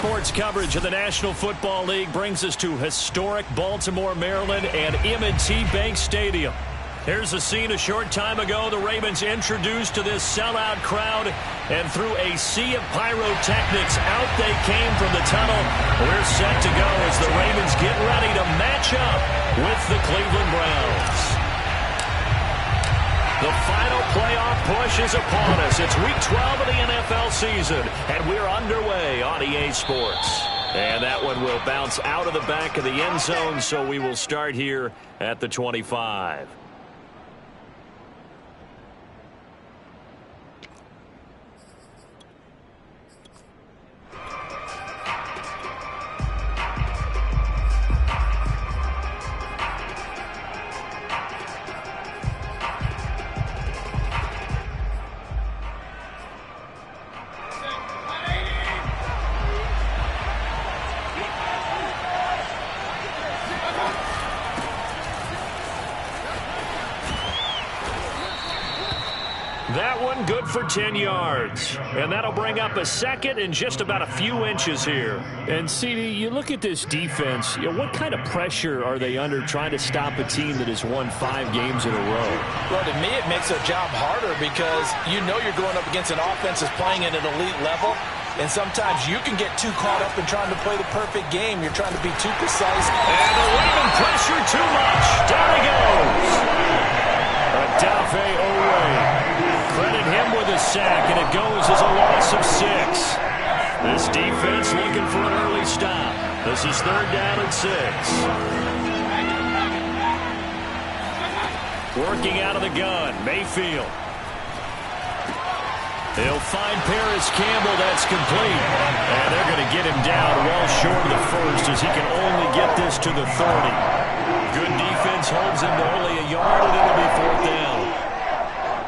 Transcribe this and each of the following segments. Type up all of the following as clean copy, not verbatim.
Sports coverage of the National Football League brings us to historic Baltimore, Maryland, and M&T Bank Stadium. Here's a scene a short time ago. The Ravens introduced to this sellout crowd, and through a sea of pyrotechnics, out they came from the tunnel. We're set to go as the Ravens get ready to match up with the Cleveland Browns. The final playoff push is upon us. It's Week 12 of the NFL season, and we're underway on EA Sports. And that one will bounce out of the back of the end zone, so we will start here at the 25. That one good for 10 yards. And that'll bring up a second and just about a few inches here. And, CD, you look at this defense, what kind of pressure are they under trying to stop a team that has won 5 games in a row? Well, to me, it makes their job harder because you know you're going up against an offense that's playing at an elite level. And sometimes you can get too caught up in trying to play the perfect game. You're trying to be too precise. And the Raven pressure too much. Down he goes. Odafe Oweh. Credit him with a sack, and it goes as a loss of 6. This defense looking for an early stop. This is 3rd down and 6. Working out of the gun, Mayfield. They'll find Paris Campbell. That's complete. And they're going to get him down well short of the first as he can only get this to the 30. Good defense holds him to only a yard, and it'll be 4th down.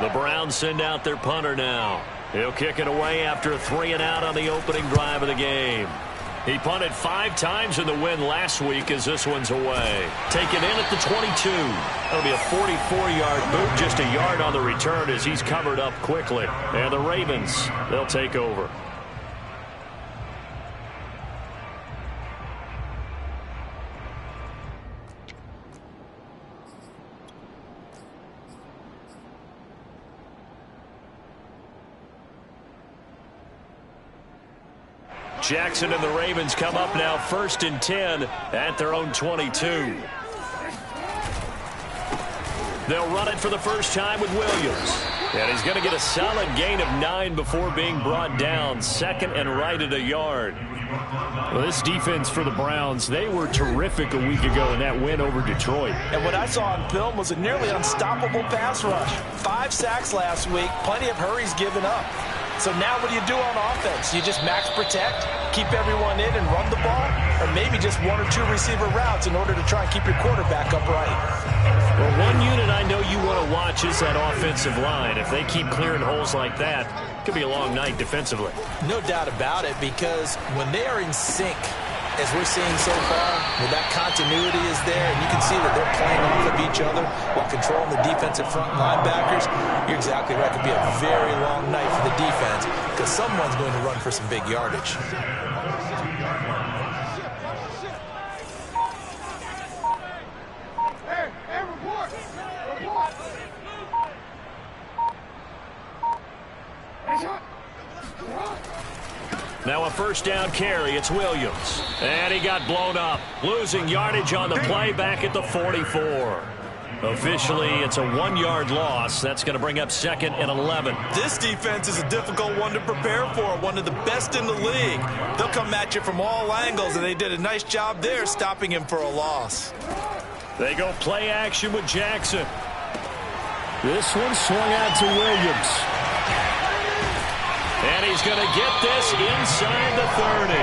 The Browns send out their punter now. He'll kick it away after a 3-and-out on the opening drive of the game. He punted 5 times in the win last week as this one's away. Taken in at the 22. That'll be a 44-yard boot, just a yard on the return as he's covered up quickly. And the Ravens, they'll take over. Jackson and the Ravens come up now 1st and 10 at their own 22. They'll run it for the first time with Williams. And he's going to get a solid gain of 9 before being brought down. 2nd and right at a yard. Well, this defense for the Browns, they were terrific a week ago in that win over Detroit. And what I saw on film was a nearly unstoppable pass rush. 5 sacks last week, plenty of hurries given up. So now what do you do on offense? You just max protect, keep everyone in and run the ball, or maybe just 1 or 2 receiver routes in order to try and keep your quarterback upright? Well, one unit I know you want to watch is that offensive line. If they keep clearing holes like that, it could be a long night defensively. No doubt about it, because when they are in sync, as we're seeing so far, when that continuity is there, and you can see that they're playing off of each other while controlling the defensive front linebackers, you're exactly right. It could be a very long night for the defense because someone's going to run for some big yardage. Now a 1st down carry. It's Williams. And he got blown up. Losing yardage on the play back at the 44. Officially, it's a 1-yard loss. That's going to bring up 2nd and 11. This defense is a difficult one to prepare for. One of the best in the league. They'll come at you from all angles, and they did a nice job there stopping him for a loss. They go play action with Jackson. This one swung out to Williams. And he's going to get this inside the 30.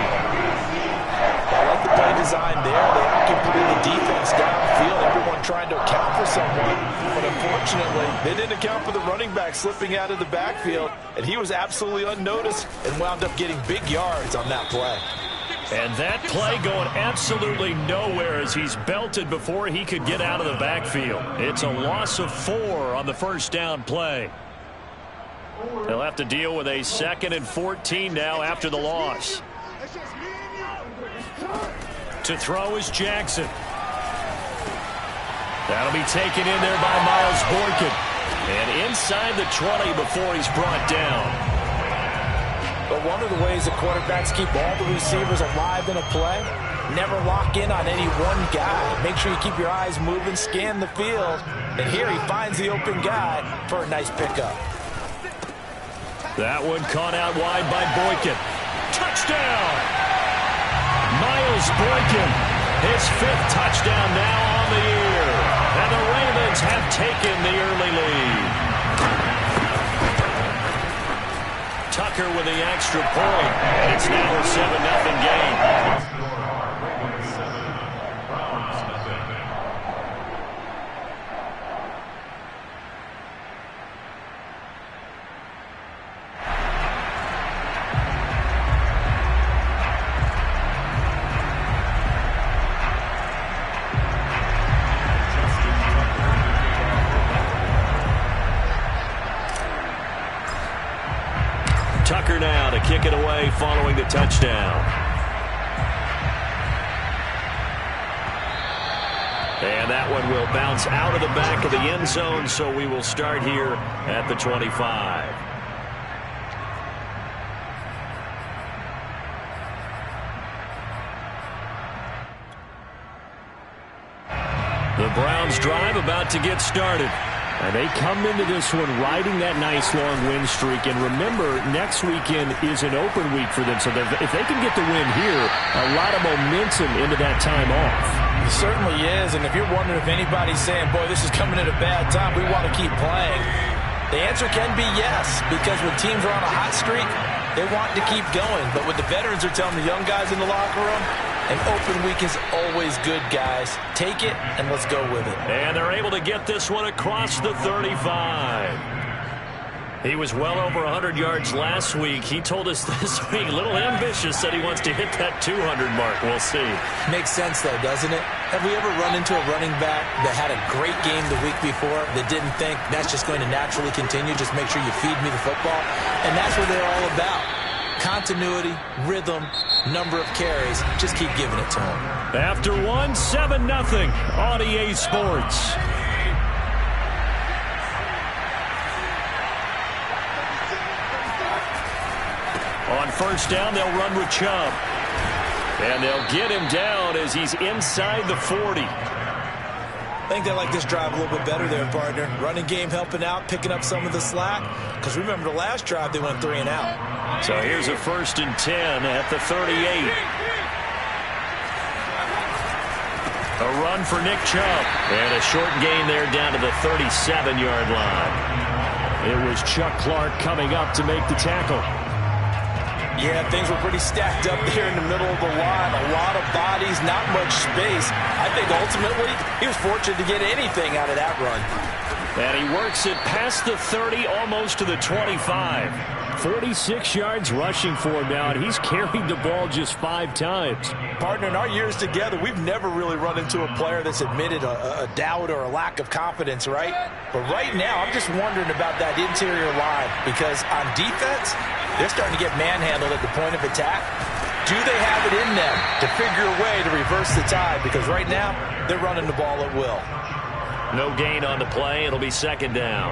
I like the play design there. They occupied the defense downfield, everyone trying to account for someone. But unfortunately, they didn't account for the running back slipping out of the backfield. And he was absolutely unnoticed and wound up getting big yards on that play. And that play going absolutely nowhere as he's belted before he could get out of the backfield. It's a loss of 4 on the 1st down play. They'll have to deal with a 2nd and 14 now after the loss. To throw is Jackson. That'll be taken in there by Miles Boykin. And inside the 20 before he's brought down. But one of the ways the quarterbacks keep all the receivers alive in a play, never lock in on any one guy. Make sure you keep your eyes moving, scan the field. And here he finds the open guy for a nice pickup. That one caught out wide by Boykin. Touchdown! Miles Boykin, his 5th touchdown now on the year. And the Ravens have taken the early lead. Tucker with the extra point. And it's now a 7-0 game. Tucker now to kick it away following the touchdown. And that one will bounce out of the back of the end zone, so we will start here at the 25. The Browns drive about to get started. And they come into this one riding that nice long win streak. And remember, next weekend is an open week for them. So if they can get the win here, a lot of momentum into that time off. It certainly is. And if you're wondering if anybody's saying, boy, this is coming at a bad time, we want to keep playing, the answer can be yes. Because when teams are on a hot streak, they want to keep going. But what the veterans are telling the young guys in the locker room, an open week is always good, guys. Take it, and let's go with it. And they're able to get this one across the 35. He was well over 100 yards last week. He told us this week, a little ambitious, said he wants to hit that 200 mark. We'll see. Makes sense, though, doesn't it? Have we ever run into a running back that had a great game the week before that didn't think that's just going to naturally continue? Just make sure you feed me the football. And that's what they're all about. Continuity, rhythm, number of carries. Just keep giving it to him. After 7-0 on EA Sports. On first down, they'll run with Chubb. And they'll get him down as he's inside the 40. I think they like this drive a little bit better there, partner. Running game helping out, picking up some of the slack. Because remember, the last drive, they went 3 and out. So here's a 1st and 10 at the 38. A run for Nick Chubb. And a short gain there down to the 37-yard line. It was Chuck Clark coming up to make the tackle. Yeah, things were pretty stacked up there in the middle of the line. A lot of bodies, not much space. I think ultimately he was fortunate to get anything out of that run. And he works it past the 30, almost to the 25. 46 yards rushing for him now, and he's carried the ball just 5 times. Partner, in our years together, we've never really run into a player that's admitted a doubt or a lack of confidence, right? But right now, I'm just wondering about that interior line, because on defense, they're starting to get manhandled at the point of attack. Do they have it in them to figure a way to reverse the tide? Because right now, they're running the ball at will. No gain on the play. It'll be 2nd down.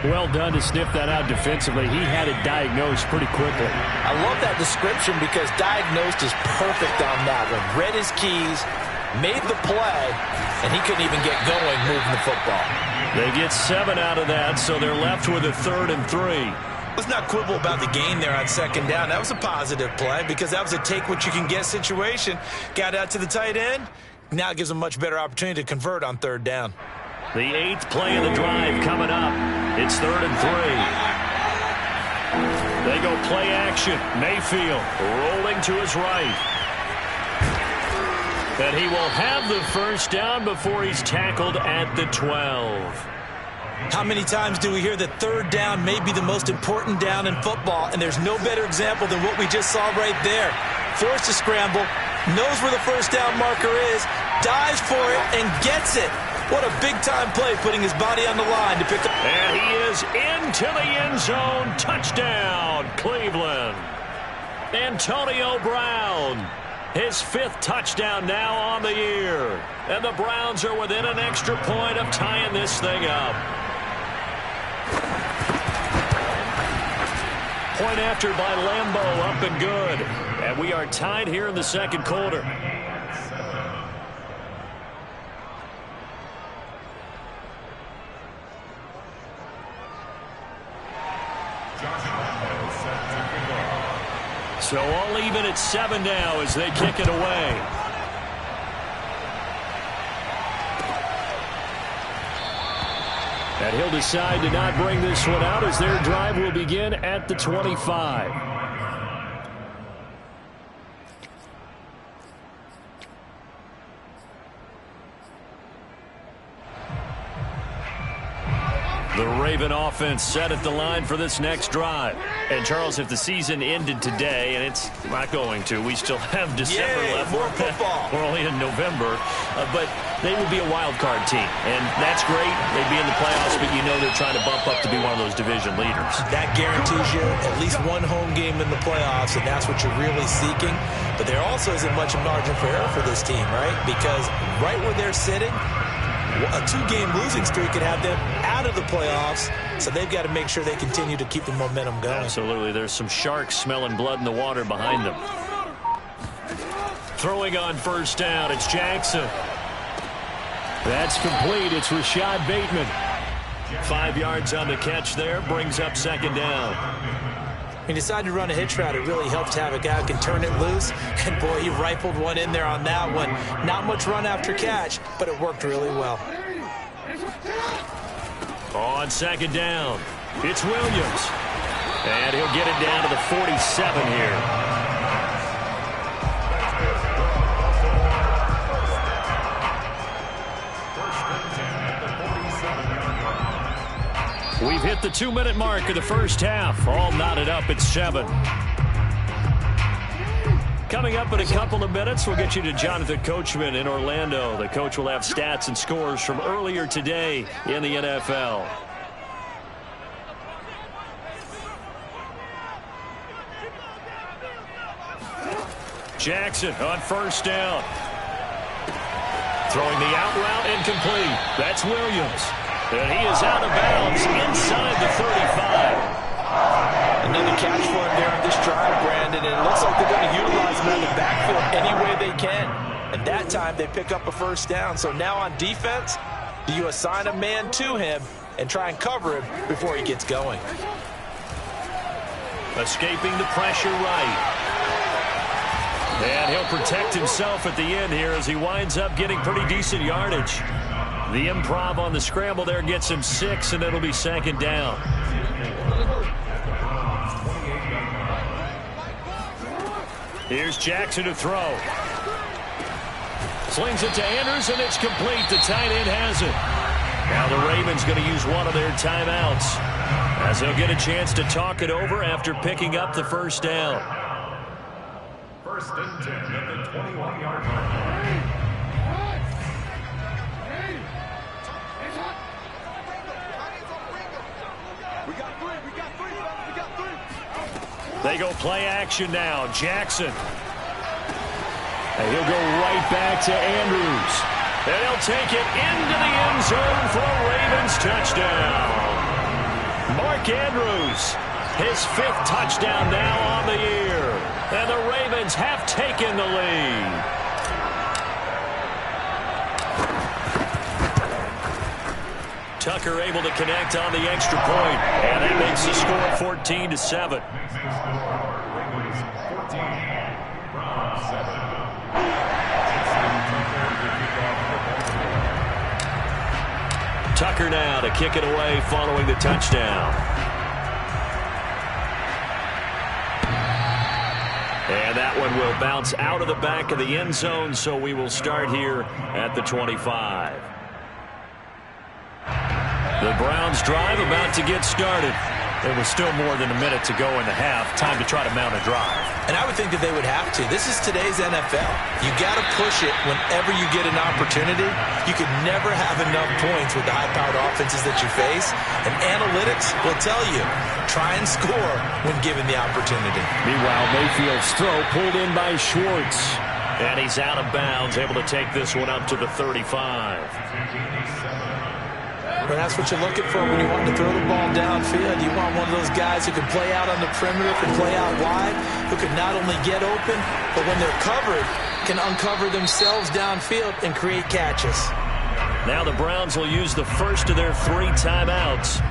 Well done to sniff that out defensively. He had it diagnosed pretty quickly. I love that description because diagnosed is perfect on that one. Read his keys, made the play, and he couldn't even get going moving the football. They get 7 out of that, so they're left with a 3rd and 3. Let's not quibble about the gain there on 2nd down. That was a positive play because that was a take-what-you-can-get situation. Got out to the tight end. Now it gives them a much better opportunity to convert on 3rd down. The 8th play of the drive coming up. It's 3rd and 3. They go play action. Mayfield rolling to his right. And he will have the 1st down before he's tackled at the 12. How many times do we hear that 3rd down may be the most important down in football, and there's no better example than what we just saw right there. Forced to scramble, knows where the 1st down marker is, dives for it, and gets it. What a big-time play, putting his body on the line to pick up. And he is into the end zone. Touchdown, Cleveland. Antonio Brown. His 5th touchdown now on the year. And the Browns are within an extra point of tying this thing up. Point after by Lambeau, up and good. And we are tied here in the second quarter. So all even at 7 now as they kick it away. And he'll decide to not bring this one out as their drive will begin at the 25. The Raven offense set at the line for this next drive. And, Charles, if the season ended today, and it's not going to, we still have December left. More football. We're only in November. But they would be a wild card team. And that's great. They'd be in the playoffs, but you know they're trying to bump up to be one of those division leaders. That guarantees you at least one home game in the playoffs, and that's what you're really seeking. But there also isn't much margin for error for this team, right? Because right where they're sitting, a 2-game losing streak could have them out of the playoffs, so they've got to make sure they continue to keep the momentum going. Absolutely. There's some sharks smelling blood in the water behind them. Throwing on first down, it's Jackson. That's complete. It's Rashad Bateman. 5 yards on the catch there, brings up second down. He decided to run a hitch route. It really helped to have a guy who can turn it loose. And, boy, he rifled one in there on that one. Not much run after catch, but it worked really well. On second down, it's Williams. And he'll get it down to the 47 here. We've hit the 2-minute mark of the first half. All knotted up at 7. Coming up in a couple of minutes, we'll get you to Jonathan Coachman in Orlando. The coach will have stats and scores from earlier today in the NFL. Jackson on first down. Throwing the out route incomplete. That's Williams. And he is out of bounds inside the 35. Another catch for him there on this drive, Brandon, and it looks like they're going to utilize him in the backfield any way they can. And that time they pick up a first down. So now on defense, do you assign a man to him and try and cover him before he gets going? Escaping the pressure right. And he'll protect himself at the end here as he winds up getting pretty decent yardage. The improv on the scramble there gets him 6, and it'll be second down. Here's Jackson to throw. Slings it to Andrews, and it's complete. The tight end has it. Now the Ravens going to use one of their timeouts as they'll get a chance to talk it over after picking up the first down. First and 10 at the 21-yard line. They go play action now. Jackson. And he'll go right back to Andrews. And he'll take it into the end zone for a Ravens touchdown. Mark Andrews, his 5th touchdown now on the year. And the Ravens have taken the lead. Tucker able to connect on the extra point, and that makes the score 14-7. Tucker now to kick it away following the touchdown. And that one will bounce out of the back of the end zone, so we will start here at the 25. The Browns drive about to get started. There was still more than a minute to go in the half. Time to try to mount a drive. And I would think that they would have to. This is today's NFL. You got to push it whenever you get an opportunity. You could never have enough points with the high-powered offenses that you face. And analytics will tell you, try and score when given the opportunity. Meanwhile, Mayfield's throw pulled in by Schwartz. And he's out of bounds, able to take this one up to the 35. Well, that's what you're looking for when you want to throw the ball downfield. You want one of those guys who can play out on the perimeter, can play out wide, who can not only get open, but when they're covered, can uncover themselves downfield and create catches. Now the Browns will use the first of their 3 timeouts,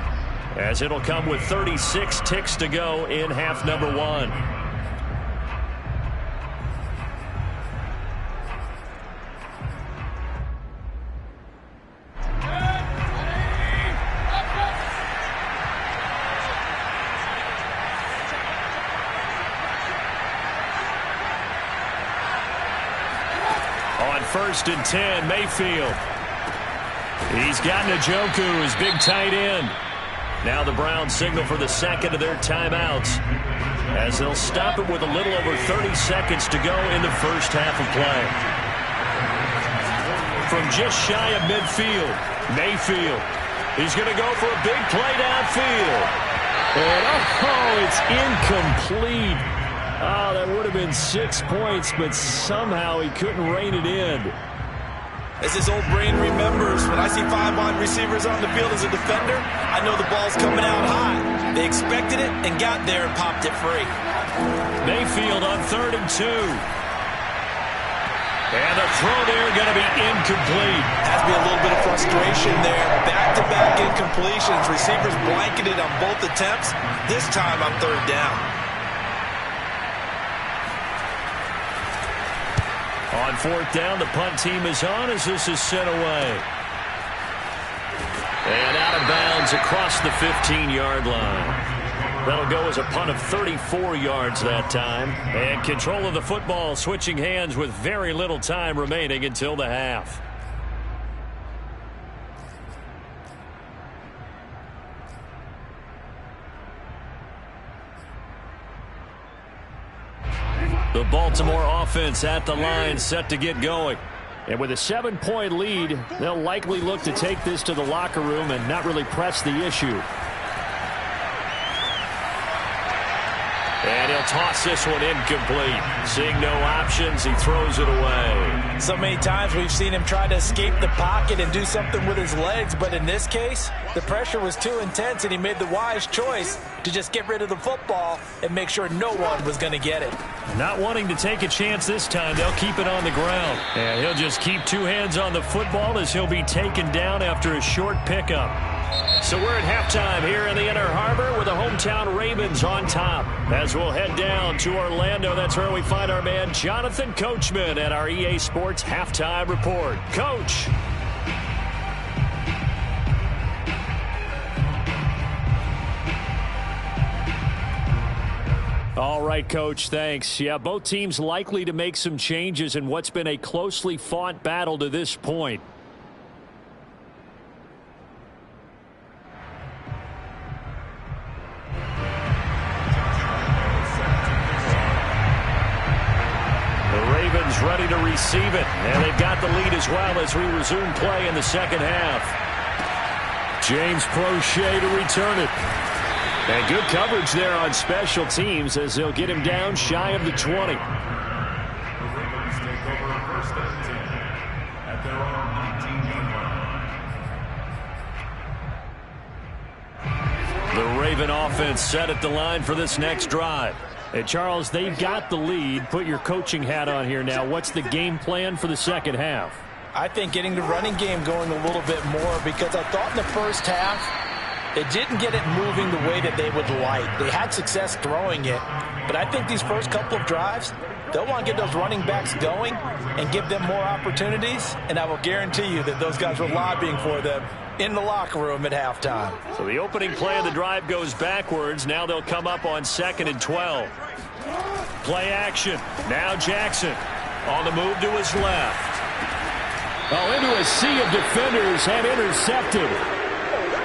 as it'll come with 36 ticks to go in half number 1. On 1st and 10, Mayfield. He's got Njoku, his big tight end. Now the Browns signal for the second of their timeouts, as they'll stop it with a little over 30 seconds to go in the first half of play. From just shy of midfield, Mayfield. He's going to go for a big play downfield. And it's incomplete. Oh, that would have been 6 points, but somehow he couldn't rein it in. As his old brain remembers, when I see 5 wide receivers on the field as a defender, I know the ball's coming out high. They expected it and got there and popped it free. Mayfield on 3rd and 2. And the throw there going to be incomplete. Has to be a little bit of frustration there. Back-to-back incompletions. Receivers blanketed on both attempts. This time on 3rd down. On 4th down, the punt team is on as this is sent away. And out of bounds across the 15-yard line. That'll go as a punt of 34 yards that time. And control of the football switching hands with very little time remaining until the half. The Baltimore offense at the line, set to get going. And with a 7-point lead, they'll likely look to take this to the locker room and not really press the issue. And he'll toss this one incomplete. Seeing no options, he throws it away. So many times we've seen him try to escape the pocket and do something with his legs, but in this case, the pressure was too intense and he made the wise choice to just get rid of the football and make sure no one was going to get it. Not wanting to take a chance this time, they'll keep it on the ground. And he'll just keep 2 hands on the football as he'll be taken down after a short pickup. So we're at halftime here in the Inner Harbor with the hometown Ravens on top. As we'll head down to Orlando, that's where we find our man Jonathan Coachman at our EA Sports Halftime Report. Coach. All right, Coach, thanks. Yeah, both teams likely to make some changes in what's been a closely fought battle to this point. Ready to receive it, and they've got the lead as well as we resume play in the second half. James Prochet to return it. And good coverage there on special teams as they'll get him down shy of the 20. The Ravens take over 1st and 10 at their own 19-yard line. The Raven offense set at the line for this next drive. And Charles, they've got the lead. Put your coaching hat on here now. What's the game plan for the second half? I think getting the running game going a little bit more, because I thought in the first half they didn't get it moving the way that they would like. They had success throwing it, but I think these first couple of drives, they'll want to get those running backs going and give them more opportunities, and I will guarantee you that those guys were lobbying for them in the locker room at halftime. So the opening play of the drive goes backwards. Now they'll come up on 2nd and 12. Play action. Now Jackson on the move to his left. Oh, into a sea of defenders and intercepted.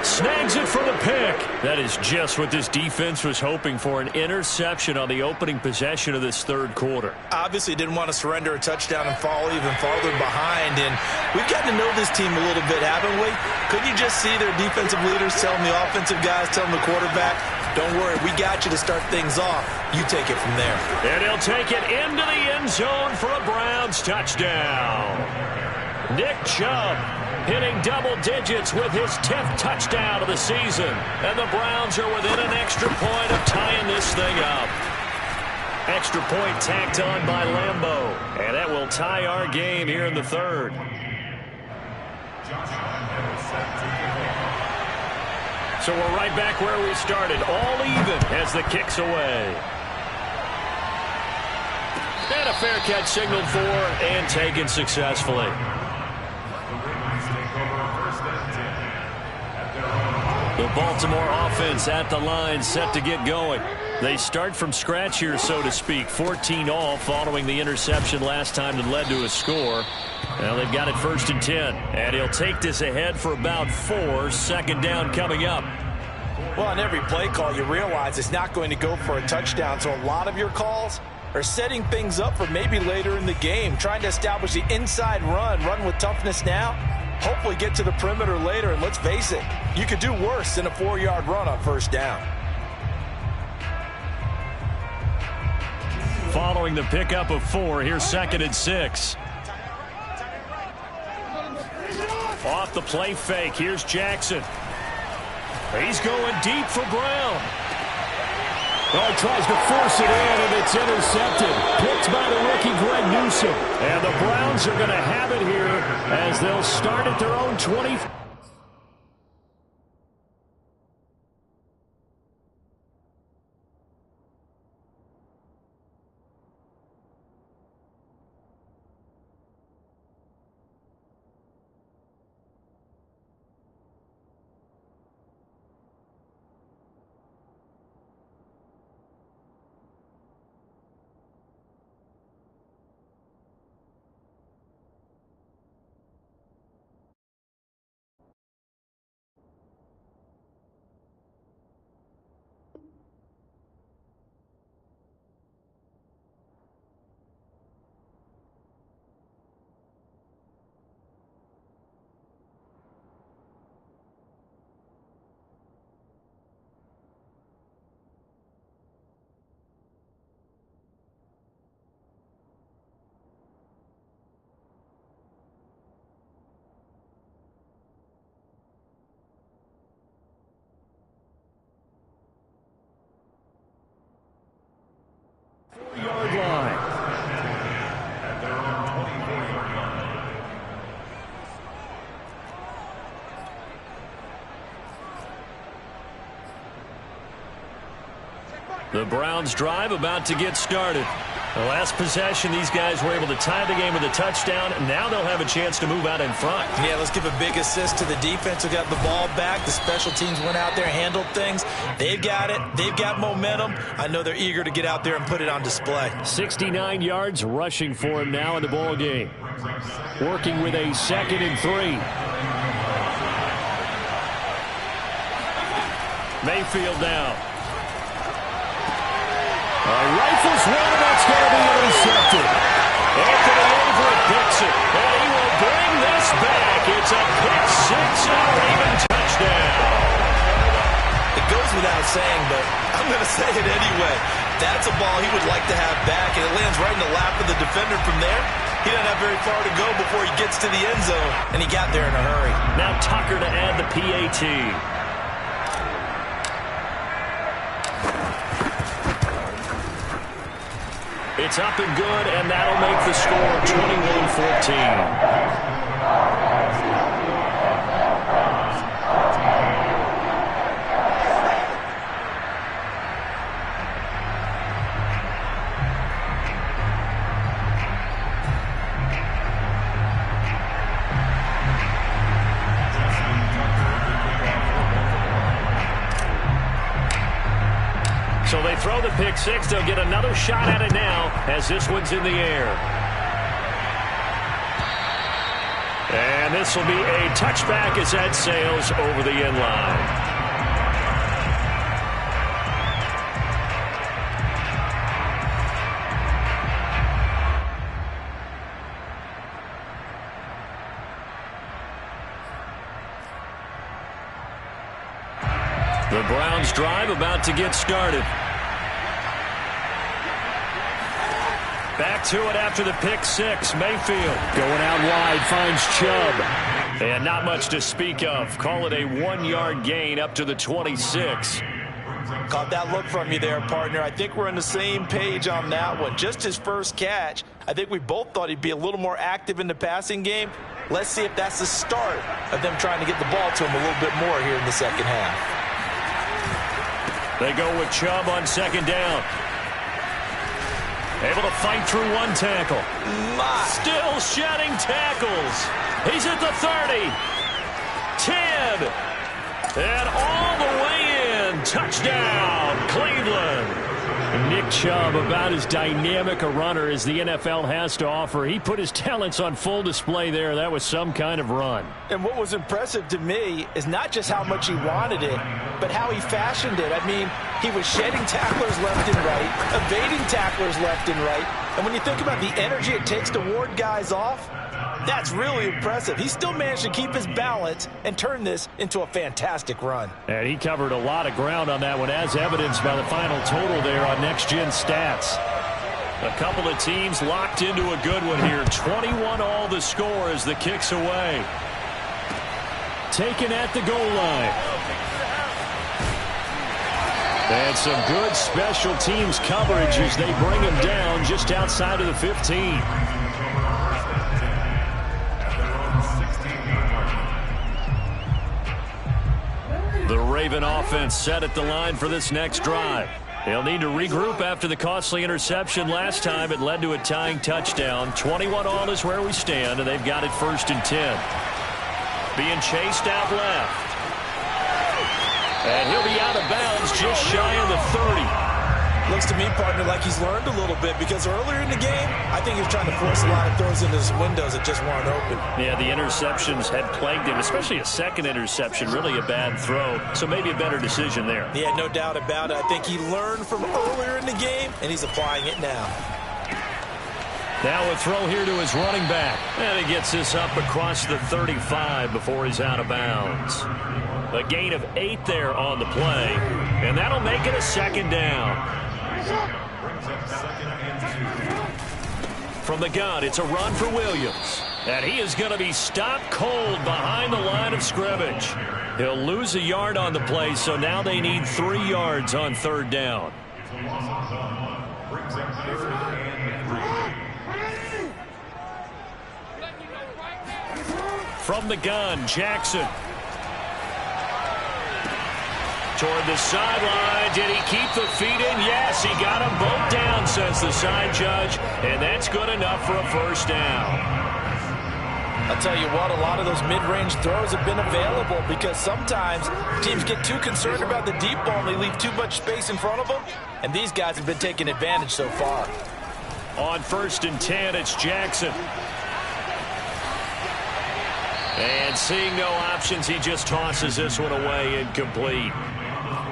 Snags it for the pick. That is just what this defense was hoping for, an interception on the opening possession of this 3rd quarter. Obviously didn't want to surrender a touchdown and fall even farther behind, and we've gotten to know this team a little bit, haven't we? Couldn't you just see their defensive leaders telling the offensive guys, telling the quarterback, Don't worry, we got you to start things off. You take it from there. And he'll take it into the end zone for a Browns touchdown. Nick Chubb hitting double digits with his 10th touchdown of the season. And the Browns are within an extra point of tying this thing up. Extra point tacked on by Lambeau. And that will tie our game here in the third. So we're right back where we started, all even as the kick's away. And a fair catch signaled for and taken successfully. The Baltimore offense at the line, set to get going. They start from scratch here, so to speak. 14 all following the interception last time that led to a score. Now they've got it 1st and 10. And he'll take this ahead for about 4. Second down coming up. Well, on every play call, you realize it's not going to go for a touchdown. So a lot of your calls are setting things up for maybe later in the game, trying to establish the inside run with toughness now. Hopefully get to the perimeter later, and let's face it, you could do worse than a 4-yard run on 1st down. Following the pickup of 4, here's 2nd and 6. Off the play fake, here's Jackson. He's going deep for Brown. Oh, he tries to force it in, and it's intercepted. Picked by the rookie Greg Newsome. And the Browns are going to have it here as they'll start at their own 20. The Browns drive about to get started. The last possession, these guys were able to tie the game with a touchdown. Now they'll have a chance to move out in front. Yeah, let's give a big assist to the defense who got the ball back. The special teams went out there and handled things. They've got it. They've got momentum. I know they're eager to get out there and put it on display. 69 yards rushing for him now in the ball game. Working with a 2nd and 3. Mayfield now. Rifles one, and that's going to be intercepted. Anthony Averett picks it, and he will bring this back. It's a pick six and a Raven touchdown. It goes without saying, but I'm going to say it anyway. That's a ball he would like to have back, and it lands right in the lap of the defender from there. He doesn't have very far to go before he gets to the end zone, and he got there in a hurry. Now Tucker to add the PAT. It's up and good, and that'll make the score 21-14. So they throw the pick six. They'll get another shot at it now as this one's in the air. And this will be a touchback as that sails over the end line. The Browns drive about to get started. Back to it after the pick six. Mayfield going out wide, finds Chubb. And not much to speak of. Call it a 1-yard gain up to the 26. Caught that look from you there, partner. I think we're on the same page on that one. Just his first catch. I think we both thought he'd be a little more active in the passing game. Let's see if that's the start of them trying to get the ball to him a little bit more here in the second half. They go with Chubb on second down. Able to fight through one tackle. Still shedding tackles. He's at the 30. 10. And all the way in. Touchdown, Cleveland. Nick Chubb, about as dynamic a runner as the NFL has to offer. He put his talents on full display there. That was some kind of run. And what was impressive to me is not just how much he wanted it, but how he fashioned it. I mean, he was shedding tacklers left and right, evading tacklers left and right. And when you think about the energy it takes to ward guys off, that's really impressive. He still managed to keep his balance and turn this into a fantastic run. And he covered a lot of ground on that one, as evidenced by the final total there on Next Gen Stats. A couple of teams locked into a good one here. 21 all the score as the kick's away. Taken at the goal line. And some good special teams coverage as they bring him down just outside of the 15. The Raven offense set at the line for this next drive. They'll need to regroup after the costly interception last time. It led to a tying touchdown. 21 all is where we stand, and they've got it 1st and 10. Being chased out left. And he'll be out of bounds just shy of the 30. Looks to me, partner, like he's learned a little bit, because earlier in the game, I think he was trying to force a lot of throws into his windows that just weren't open. Yeah, the interceptions had plagued him, especially a second interception, really a bad throw. So maybe a better decision there. Yeah, no doubt about it. I think he learned from earlier in the game, and he's applying it now. Now a throw here to his running back. And he gets this up across the 35 before he's out of bounds. A gain of 8 there on the play, and that'll make it a second down. From the gun, it's a run for Williams. And he is going to be stopped cold behind the line of scrimmage. He'll lose a yard on the play, so now they need 3 yards on 3rd down. From the gun, Jackson. Toward the sideline. Did he keep the feet in? Yes, he got them both down, says the side judge. And that's good enough for a 1st down. I'll tell you what, a lot of those mid-range throws have been available because sometimes teams get too concerned about the deep ball and they leave too much space in front of them. And these guys have been taking advantage so far. On 1st and 10, it's Jackson. And seeing no options, he just tosses this one away incomplete.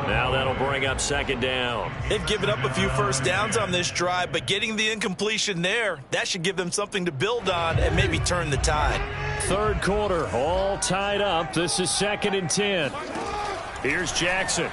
Now that'll bring up 2nd down. They've given up a few 1st downs on this drive, but getting the incompletion there, that should give them something to build on and maybe turn the tide. 3rd quarter, all tied up. This is 2nd and 10. Here's Jackson.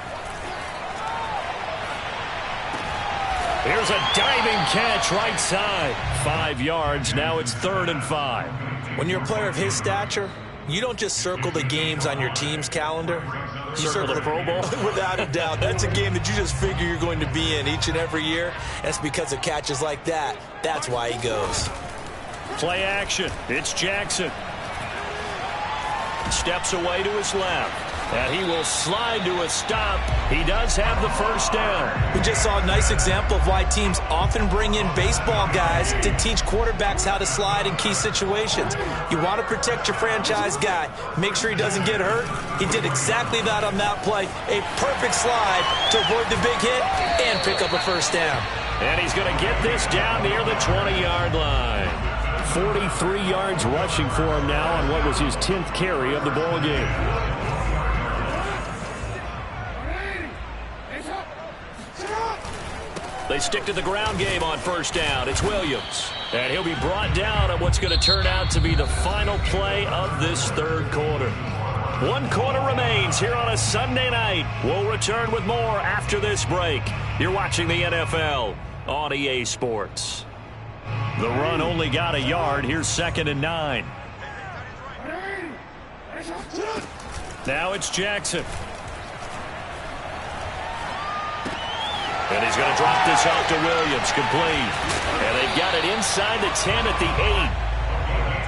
Here's a diving catch right side. 5 yards. Now it's 3rd and 5. When you're a player of his stature, you don't just circle the games on your team's calendar. You circle the Pro Bowl? Without a doubt. That's a game that you just figure you're going to be in each and every year. That's because of catches like that. That's why he goes. Play action. It's Jackson. Steps away to his left. And he will slide to a stop. He does have the 1st down. We just saw a nice example of why teams often bring in baseball guys to teach quarterbacks how to slide in key situations. You want to protect your franchise guy. Make sure he doesn't get hurt. He did exactly that on that play. A perfect slide to avoid the big hit and pick up a 1st down. And he's going to get this down near the 20-yard line. 43 yards rushing for him now on what was his 10th carry of the ball game. They stick to the ground game on 1st down. It's Williams. And he'll be brought down on what's going to turn out to be the final play of this 3rd quarter. One quarter remains here on a Sunday night. We'll return with more after this break. You're watching the NFL on EA Sports. The run only got a yard. Here's 2nd and 9. Now it's Jackson. And he's going to drop this off to Williams. Complete. And they've got it inside the 10 at the 8.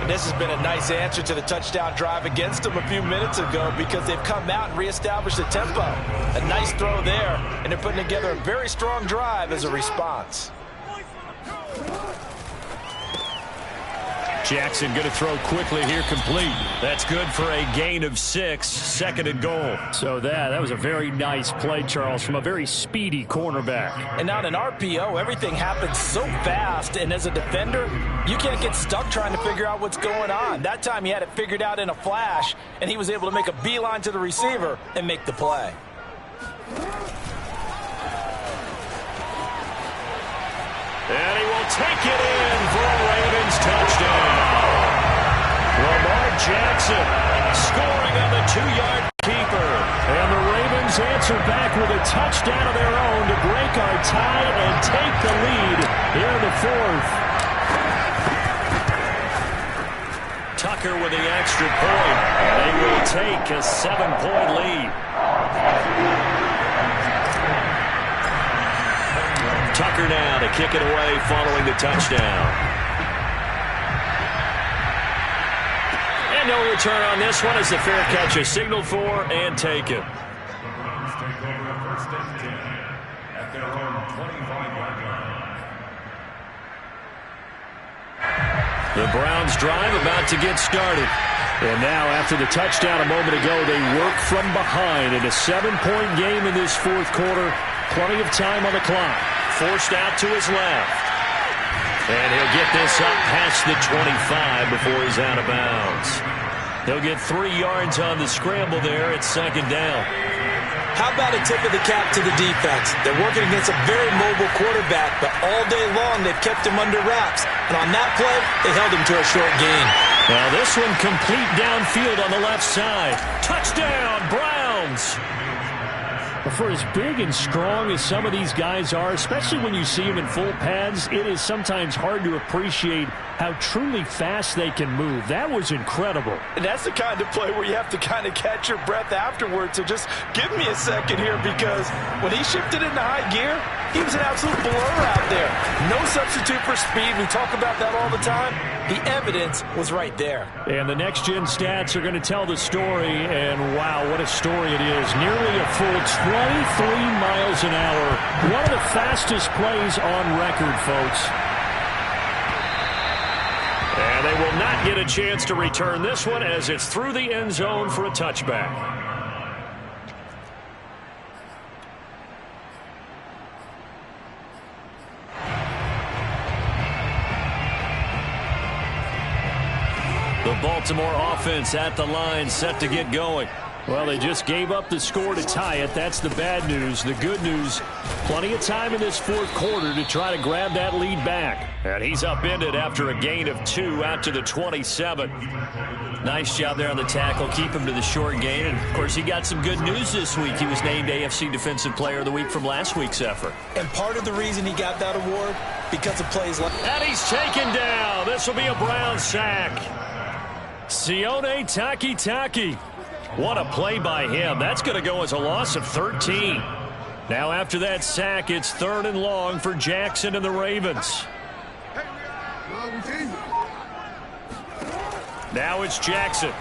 And this has been a nice answer to the touchdown drive against them a few minutes ago because they've come out and reestablished the tempo. A nice throw there, and they're putting together a very strong drive as a response. Jackson going to throw quickly here, complete. That's good for a gain of 6, 2nd and goal. So that was a very nice play, Charles, from a very speedy cornerback. And on an RPO, everything happens so fast, and as a defender, you can't get stuck trying to figure out what's going on. That time he had it figured out in a flash, and he was able to make a beeline to the receiver and make the play. And he will take it in for a Ravens touchdown. Lamar Jackson scoring on the 2-yard keeper. And the Ravens answer back with a touchdown of their own to break our tie and take the lead here in the 4th. Tucker with the extra point. And they will take a 7-point lead. Tucker now to kick it away following the touchdown. And no return on this one as the fair catch is signaled for and taken. Browns take over a 1st and 10 at their own 25-yard line. The Browns drive about to get started. And now after the touchdown a moment ago, they work from behind in a 7-point game in this 4th quarter. Plenty of time on the clock. Forced out to his left. And he'll get this up past the 25 before he's out of bounds. He'll get 3 yards on the scramble there at 2nd down. How about a tip of the cap to the defense? They're working against a very mobile quarterback, but all day long they've kept him under wraps. And on that play, they held him to a short gain. Now this one complete downfield on the left side. Touchdown, Browns! But for as big and strong as some of these guys are, especially when you see them in full pads, it is sometimes hard to appreciate how truly fast they can move. That was incredible. And that's the kind of play where you have to kind of catch your breath afterwards. So just give me a second here, because when he shifted into high gear, he was an absolute blur out there. No substitute for speed. We talk about that all the time. The evidence was right there. And the next-gen stats are going to tell the story, and wow, what a story it is. Nearly a full 23 miles an hour. One of the fastest plays on record, folks. And they will not get a chance to return this one as it's through the end zone for a touchback. The Baltimore offense at the line, set to get going. Well, they just gave up the score to tie it. That's the bad news. The good news, plenty of time in this 4th quarter to try to grab that lead back. And he's upended after a gain of 2 out to the 27. Nice job there on the tackle. Keep him to the short gain. And, of course, he got some good news this week. He was named AFC Defensive Player of the Week from last week's effort. And part of the reason he got that award, because of plays like... And he's taken down. This will be a Brown sack. Sione Takitaki. What a play by him. That's going to go as a loss of 13. Now after that sack, it's 3rd and long for Jackson and the Ravens. Now it's Jackson.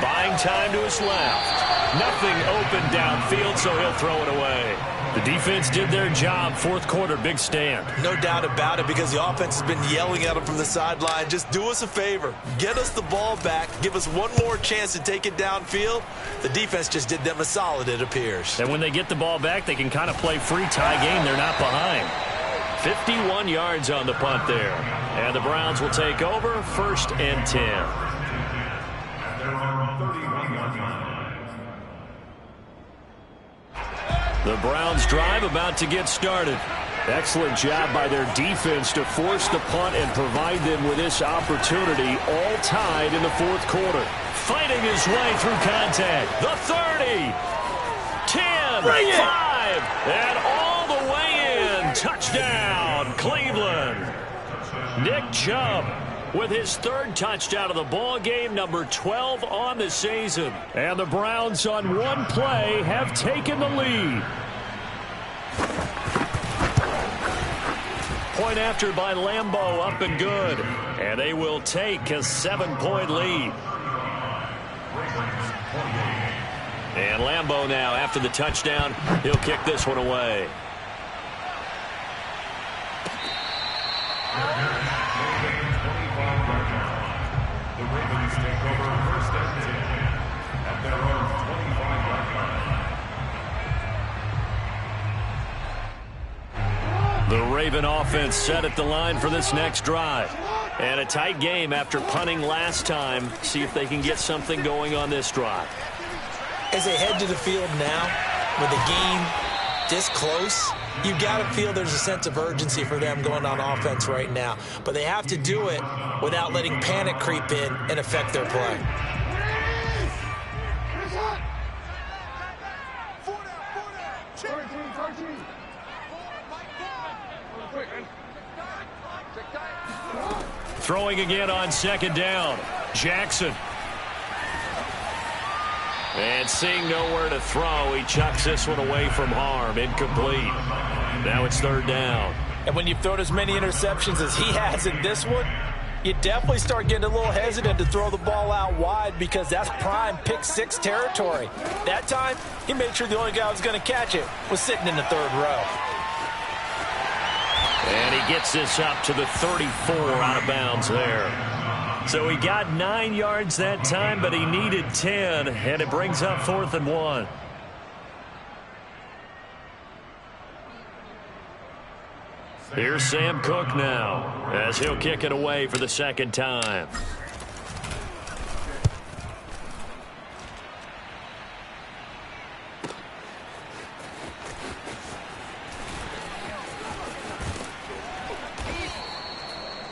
Buying time to his left. Nothing open downfield, so he'll throw it away. The defense did their job. 4th quarter, big stand. No doubt about it, because the offense has been yelling at him from the sideline. Just do us a favor. Get us the ball back. Give us one more chance to take it downfield. The defense just did them a solid, it appears. And when they get the ball back, they can kind of play free tie game. They're not behind. 51 yards on the punt there. And the Browns will take over, 1st and 10. At their own 31-yard line. The Browns drive about to get started. Excellent job by their defense to force the punt and provide them with this opportunity, all tied in the fourth quarter. Fighting his way through contact. The 30, 10, 5, and all the way in. Touchdown, Cleveland. Nick Chubb with his third touchdown of the ball game, number 12 on the season. And the Browns on one play have taken the lead. Point after by Lambeau, up and good. And they will take a 7-point lead. And Lambeau now, after the touchdown, he'll kick this one away. The Ravens take over first and 10 at their own 25-yard line. The Raven offense set at the line for this next drive. And a tight game after punting last time. See if they can get something going on this drive. As they head to the field now, with the game this close, you've got to feel there's a sense of urgency for them going on offense right now. But they have to do it without letting panic creep in and affect their play. Throwing again on second down. Jackson. And seeing nowhere to throw, he chucks this one away from harm. Incomplete. Now it's third down. And when you've thrown as many interceptions as he has in this one, you definitely start getting a little hesitant to throw the ball out wide because that's prime pick six territory. That time, he made sure the only guy who was going to catch it was sitting in the third row. And he gets this up to the 34 out of bounds there. So he got 9 yards that time, but he needed 10, and it brings up 4th and 1. Here's Sam Cook now, as he'll kick it away for the second time.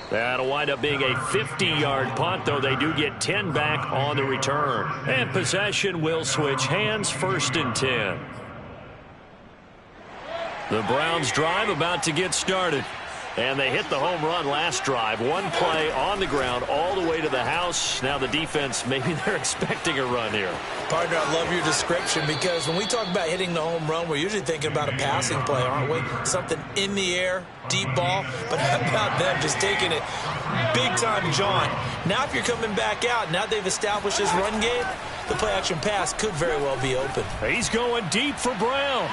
That'll wind up being a 50-yard punt, though they do get 10 back on the return. And possession will switch hands, 1st and 10. The Browns drive about to get started. And they hit the home run last drive. One play on the ground all the way to the house. Now the defense, maybe they're expecting a run here. Partner, I love your description because when we talk about hitting the home run, we're usually thinking about a passing play, aren't we? Something in the air, deep ball. But how about them just taking it big-time jaunt? Now if you're coming back out, now they've established this run game, the play-action pass could very well be open. He's going deep for Brown.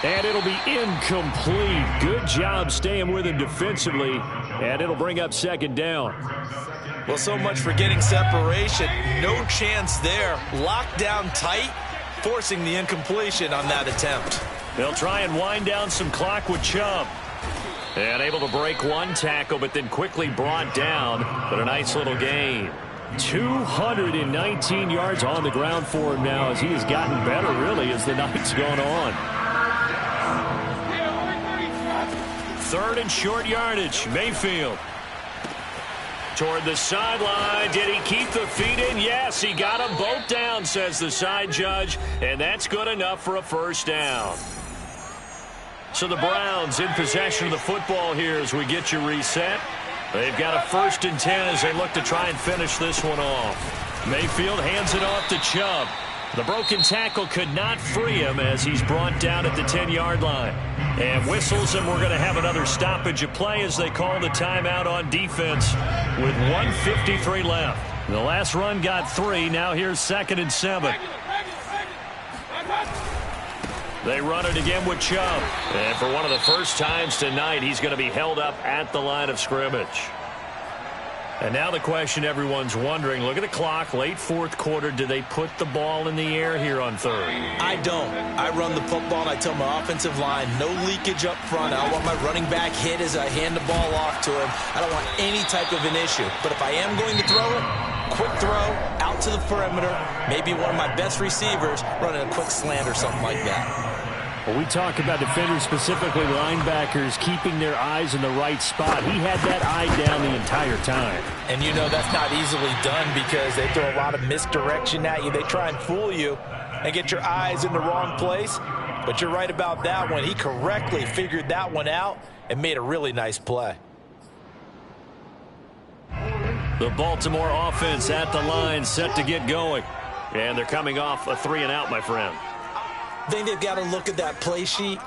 And it'll be incomplete. Good job staying with him defensively. And it'll bring up second down. Well, so much for getting separation. No chance there. Locked down tight, forcing the incompletion on that attempt. They'll try and wind down some clock with Chubb. And able to break one tackle, but then quickly brought down. But a nice little gain. 219 yards on the ground for him now as he has gotten better, really, as the night's gone on. 3rd and short yardage. Mayfield. Toward the sideline. Did he keep the feet in? Yes, he got them both down, says the side judge. And that's good enough for a first down. So the Browns in possession of the football here as we get you reset. They've got a 1st and 10 as they look to try and finish this one off. Mayfield hands it off to Chubb. The broken tackle could not free him as he's brought down at the 10-yard line. And whistles, and we're going to have another stoppage of play as they call the timeout on defense with 1:53 left. The last run got 3. Now here's 2nd and 7. They run it again with Chubb. And for one of the first times tonight, he's going to be held up at the line of scrimmage. And now the question everyone's wondering, look at the clock, late 4th quarter. Do they put the ball in the air here on 3rd? I don't. I run the football, and I tell my offensive line, no leakage up front. I want my running back hit as I hand the ball off to him. I don't want any type of an issue. But if I am going to throw it, quick throw, out out to the perimeter, maybe one of my best receivers running a quick slant or something like that. Well, we talk about defenders, specifically linebackers, keeping their eyes in the right spot. He had that eye down the entire time. And you know that's not easily done because they throw a lot of misdirection at you. They try and fool you and get your eyes in the wrong place. But you're right about that one. He correctly figured that one out and made a really nice play. The Baltimore offense at the line, set to get going. And they're coming off a 3-and-out, my friend. I think they've got to look at that play sheet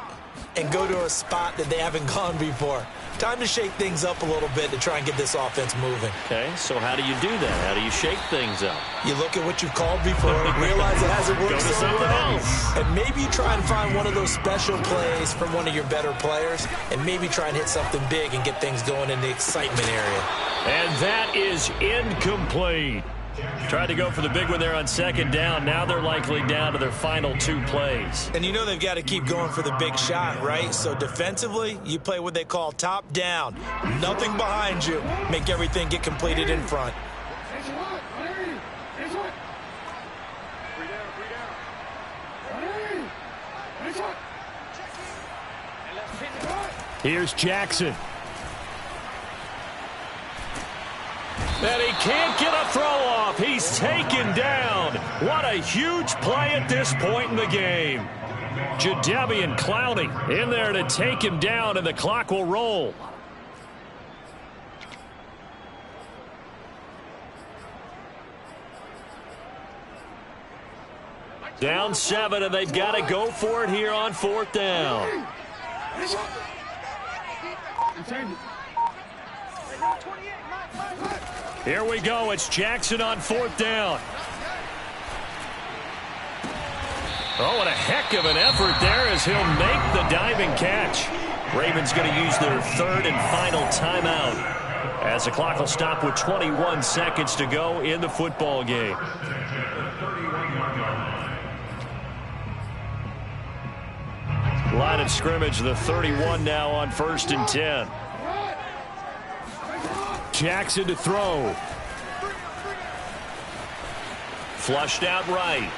and go to a spot that they haven't gone before. Time to shake things up a little bit to try and get this offense moving. Okay, so how do you do that? How do you shake things up? You look at what you've called before, realize it hasn't worked Go to something else. And maybe you try and find one of those special plays from one of your better players, and maybe try and hit something big and get things going in the excitement area. And that is incomplete. Tried to go for the big one there on second down. Now they're likely down to their final 2 plays. And you know they've got to keep going for the big shot, right? So defensively, you play what they call top down. Nothing behind you. Make everything get completed in front. Here's Jackson. And he can't get a throw off. He's taken down. What a huge play at this point in the game. Jadeveon Clowney in there to take him down, and the clock will roll. Down 7, and they've got to go for it here on 4th down. Here we go. It's Jackson on 4th down. Oh, and a heck of an effort there as he'll make the diving catch. Ravens going to use their 3rd and final timeout as the clock will stop with 21 seconds to go in the football game. Line of scrimmage, the 31 now on 1st and 10. Jackson to throw. Flushed out right.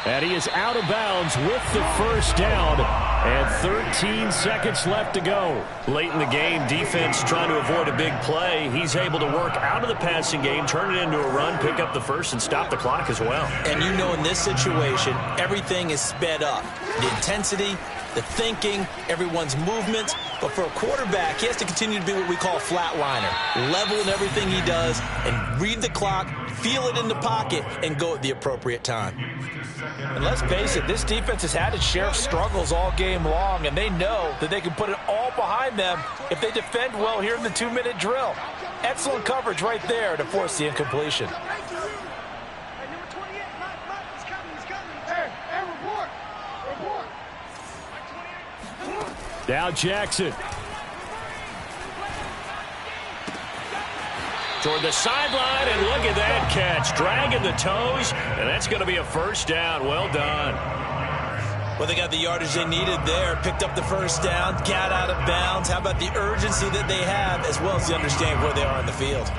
And he is out of bounds with the 1st down. And 13 seconds left to go. Late in the game, defense trying to avoid a big play. He's able to work out of the passing game, turn it into a run, pick up the 1st, and stop the clock as well. And you know in this situation, everything is sped up. The intensity, the thinking, everyone's movement. But for a quarterback, he has to continue to be what we call a flatliner. Level in everything he does and read the clock, feel it in the pocket, and go at the appropriate time. And let's face it, this defense has had its share of struggles all game long, and they know that they can put it all behind them if they defend well here in the 2-minute drill. Excellent coverage right there to force the incompletion. Now Jackson. Toward the sideline, and look at that catch. Dragging the toes, and that's going to be a 1st down. Well done. Well, they got the yardage they needed there. Picked up the 1st down, got out of bounds. How about the urgency that they have, as well as the understanding where they are in the field?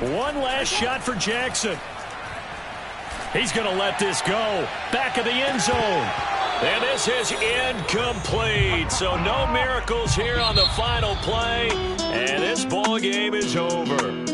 One last shot for Jackson. He's going to let this go. Back of the end zone. And this is incomplete. So no miracles here on the final play. And this ball game is over.